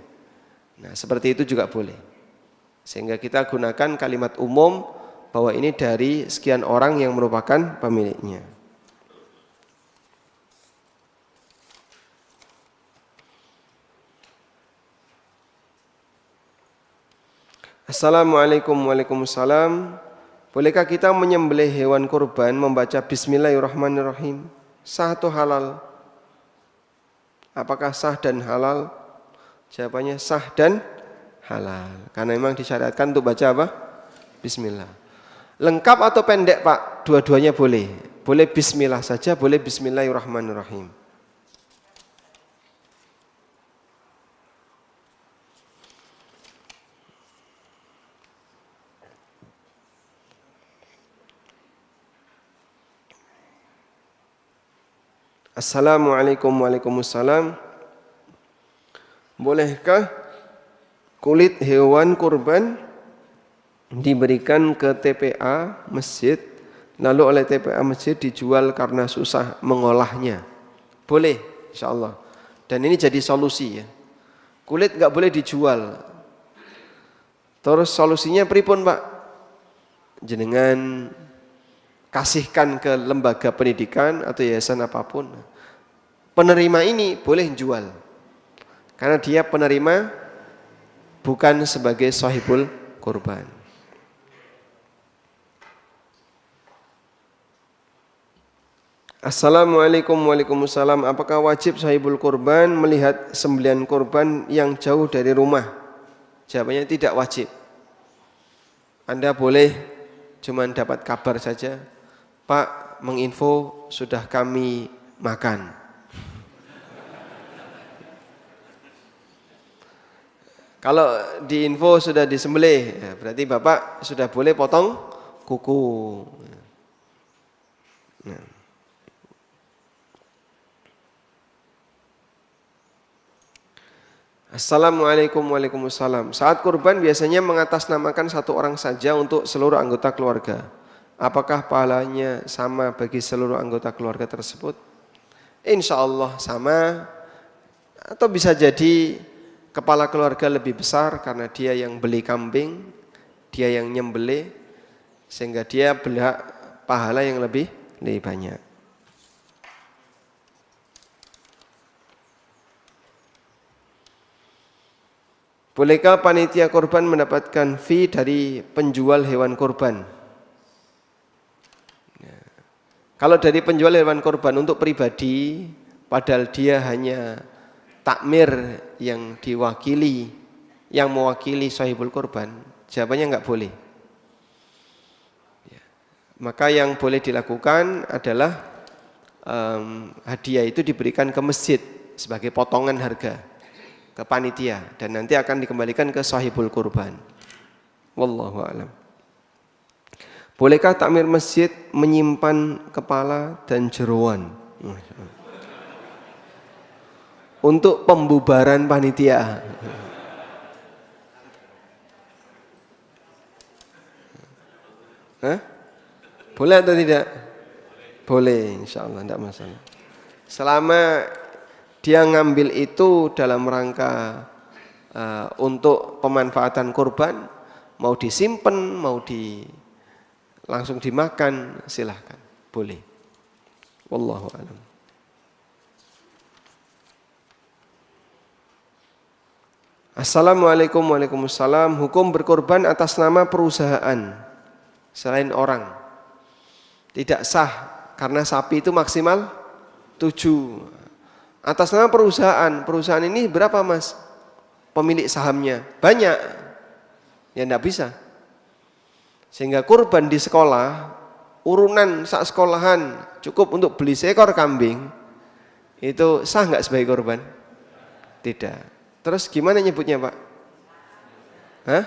Nah, seperti itu juga boleh. Sehingga kita gunakan kalimat umum bahwa ini dari sekian orang yang merupakan pemiliknya. Assalamualaikum waalaikumsalam. Bolehkah kita menyembelih hewan kurban membaca Bismillahirrahmanirrahim? Sah atau halal? Apakah sah dan halal? Jawabannya sah dan halal, karena memang disyariatkan untuk baca apa? Bismillah. Lengkap atau pendek Pak? Dua-duanya boleh. Boleh Bismillah saja, boleh Bismillahirrahmanirrahim. Assalamualaikum waalaikumsalam. Bolehkah kulit hewan kurban diberikan ke TPA masjid, lalu oleh TPA masjid dijual karena susah mengolahnya? Boleh, insya Allah. Dan ini jadi solusi ya. Kulit nggak boleh dijual. Terus solusinya pripun Pak? Jenengan kasihkan ke lembaga pendidikan atau yayasan apapun. Penerima ini boleh jual, karena dia penerima, bukan sebagai sahibul kurban. Assalamualaikum waalaikumsalam. Apakah wajib sahibul kurban melihat sembelihan kurban yang jauh dari rumah? Jawabannya tidak wajib. Anda boleh cuman dapat kabar saja, Pak, menginfo sudah kami makan. Kalau diinfo sudah disembelih, ya berarti Bapak sudah boleh potong kuku. Nah. Assalamualaikum waalaikumsalam. Saat kurban biasanya mengatasnamakan satu orang saja untuk seluruh anggota keluarga. Apakah pahalanya sama bagi seluruh anggota keluarga tersebut? Insya Allah sama, atau bisa jadi kepala keluarga lebih besar karena dia yang beli kambing, dia yang nyembelih, sehingga dia berhak pahala yang lebih banyak. Bolehkah panitia kurban mendapatkan fee dari penjual hewan kurban? Kalau dari penjual hewan kurban untuk pribadi, padahal dia hanya takmir yang diwakili, yang mewakili sahibul kurban, jawabannya enggak boleh. Maka yang boleh dilakukan adalah hadiah itu diberikan ke masjid sebagai potongan harga ke panitia, dan nanti akan dikembalikan ke sahibul kurban. Wallahu a'lam. Bolehkah takmir masjid menyimpan kepala dan jeroan untuk pembubaran panitia? Hah? Boleh atau tidak? Boleh, insya Allah, tidak masalah. Selama dia ngambil itu dalam rangka untuk pemanfaatan kurban, mau disimpan, mau langsung dimakan, silahkan, boleh. Wallahu a'lam. Assalamualaikum. Waalaikumsalam. Hukum berkorban atas nama perusahaan selain orang. Tidak sah karena sapi itu maksimal 7. Atas nama perusahaan. Perusahaan ini berapa mas? Pemilik sahamnya banyak. Ya enggak bisa. Sehingga kurban di sekolah, urunan sak sekolahan cukup untuk beli seekor kambing. Itu sah enggak sebagai kurban? Tidak. Terus gimana nyebutnya Pak? Hah?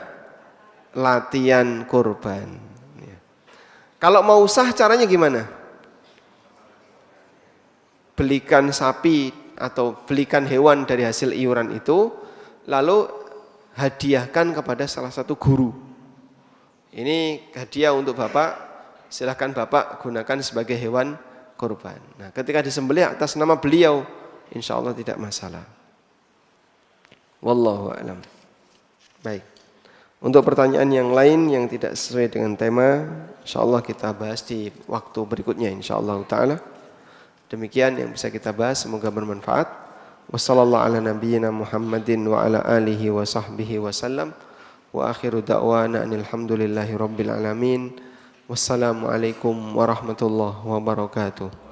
Latihan kurban. Ya. Kalau mau sah caranya gimana? Belikan sapi atau belikan hewan dari hasil iuran itu, lalu hadiahkan kepada salah satu guru. Ini hadiah untuk Bapak, silahkan Bapak gunakan sebagai hewan kurban. Nah, ketika disembelih atas nama beliau, insya Allah tidak masalah. Wallahu a'lam. Baik. Untuk pertanyaan yang lain yang tidak sesuai dengan tema, insyaallah kita bahas di waktu berikutnya insyaallah taala. Demikian yang bisa kita bahas, semoga bermanfaat. Wassallallahu ala nabiyyina Muhammadin wa ala alihi wa sahbihi wasallam. Wa akhiru da'wana alhamdulillahi rabbil alamin. Wassalamualaikum warahmatullahi wabarakatuh.